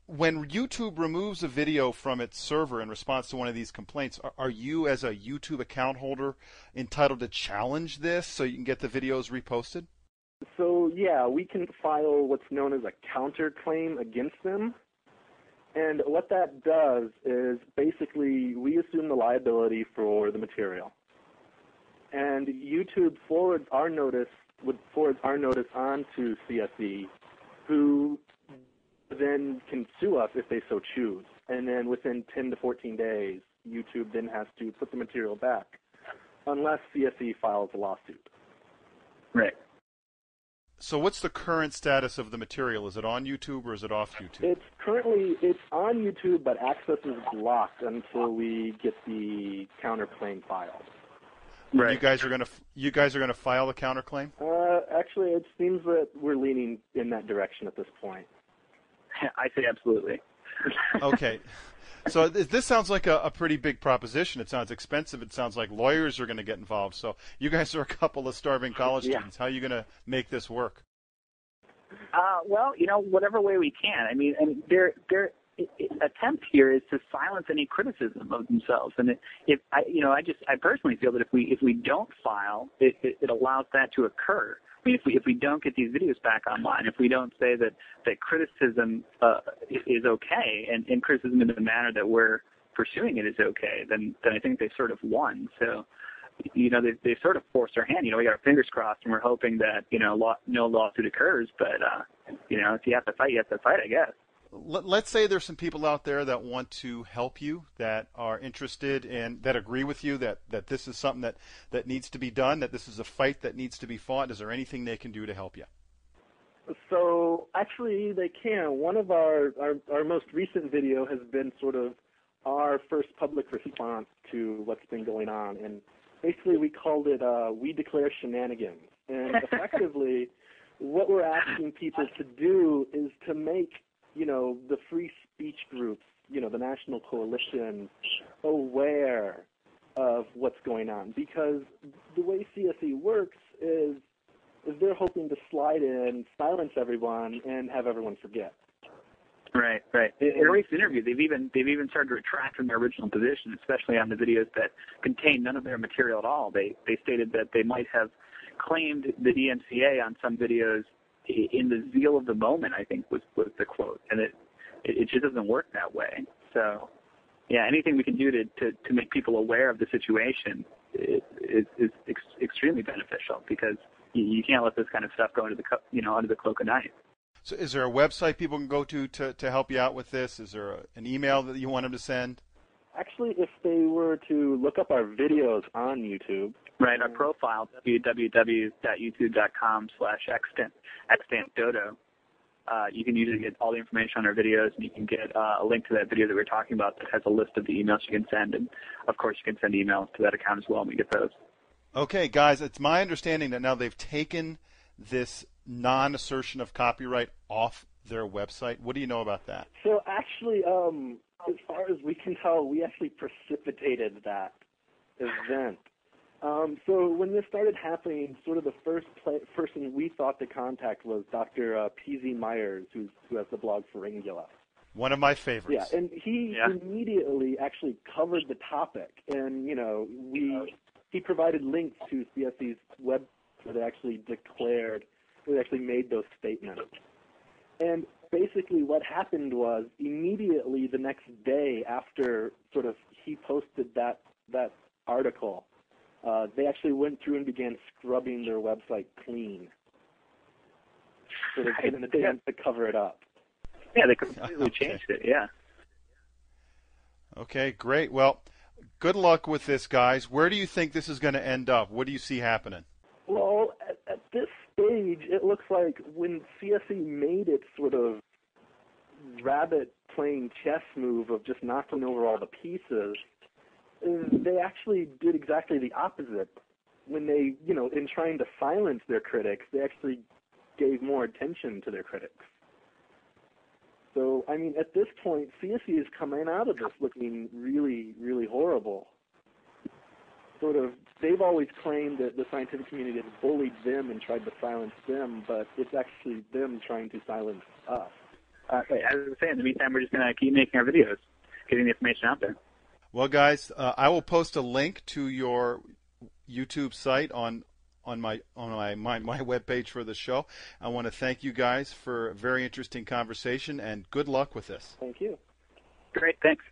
when YouTube removes a video from its server in response to one of these complaints, are you, as a YouTube account holder, entitled to challenge this so you can get the videos reposted? So, yeah, we can file what's known as a counterclaim against them. And what that does is basically we assume the liability for the material. And YouTube forwards our notice on to CSE, who then can sue us if they so choose. And then within 10 to 14 days, YouTube then has to put the material back, unless CSE files a lawsuit. Right. So what's the current status of the material? Is it on YouTube or is it off YouTube? It's on YouTube, but access is blocked until we get the counterclaim filed. Right. You guys are going to file the counterclaim? Actually, it seems that we're leaning in that direction at this point. I say absolutely. Okay. So this sounds like a pretty big proposition. It sounds expensive. It sounds like lawyers are going to get involved. So you guys are a couple of starving college students. How are you going to make this work? Well, whatever way we can. I mean, and their attempt here is to silence any criticism of themselves. And I personally feel that if we don't file, it allows that to occur. I mean, if we don't get these videos back online, if we don't say that criticism is okay and criticism in the manner that we're pursuing it is okay, then I think they sort of won. So, they sort of forced our hand. We got our fingers crossed, and we're hoping that no lawsuit occurs. But if you have to fight, you have to fight, I guess. Let's say there's some people out there that want to help you, that are interested and that agree with you that this is something that needs to be done, that this is a fight that needs to be fought. Is there anything they can do to help you? So actually they can. One of our most recent video has been sort of our first public response to what's been going on. And basically we called it We Declare Shenanigans. And effectively what we're asking people to do is to make the free speech groups, the National Coalition, aware of what's going on. Because the way CSE works is they're hoping to slide in, silence everyone, and have everyone forget. Right. In a recent interview, they've even started to retract from their original position, especially on the videos that contain none of their material at all. They stated that they might have claimed the DMCA on some videos in the zeal of the moment, I think was the quote, and it just doesn't work that way. So, yeah, anything we can do to make people aware of the situation is extremely beneficial, because you can't let this kind of stuff go into under the cloak of night. So, is there a website people can go to help you out with this? Is there an email that you want them to send? Actually, if they were to look up our videos on YouTube. Right, our profile, www.youtube.com/extant Dodo. You can usually get all the information on our videos, and you can get a link to that video that we're talking about that has a list of the emails you can send. And, of course, you can send emails to that account as well, and we get those. Okay, guys, it's my understanding that now they've taken this non-assertion of copyright off their website. What do you know about that? So, actually, as far as we can tell, we actually precipitated that event. So when this started happening, sort of the first person we thought to contact was Dr. P.Z. Myers, who has the blog Pharyngula. One of my favorites. Yeah, and he immediately actually covered the topic, and he provided links to CSE's web where they actually made those statements. And basically what happened was immediately the next day after sort of he posted that article, they actually went through and began scrubbing their website clean, sort of in an attempt to cover it up. Yeah, they completely changed it, yeah. Okay, great. Well, good luck with this, guys. Where do you think this is going to end up? What do you see happening? Well, at this stage, it looks like when CSE made its sort of rabbit-playing chess move of just knocking over all the pieces, they actually did exactly the opposite. When they, in trying to silence their critics, they actually gave more attention to their critics. So, I mean, at this point, CSE is coming out of this looking really, really horrible. Sort of, they've always claimed that the scientific community has bullied them and tried to silence them, but it's actually them trying to silence us. as I was saying, in the meantime, we're just going to keep making our videos, getting the information out there. Well, guys, I will post a link to your YouTube site on my webpage for the show. I want to thank you guys for a very interesting conversation, and good luck with this. Thank you. Great, thanks.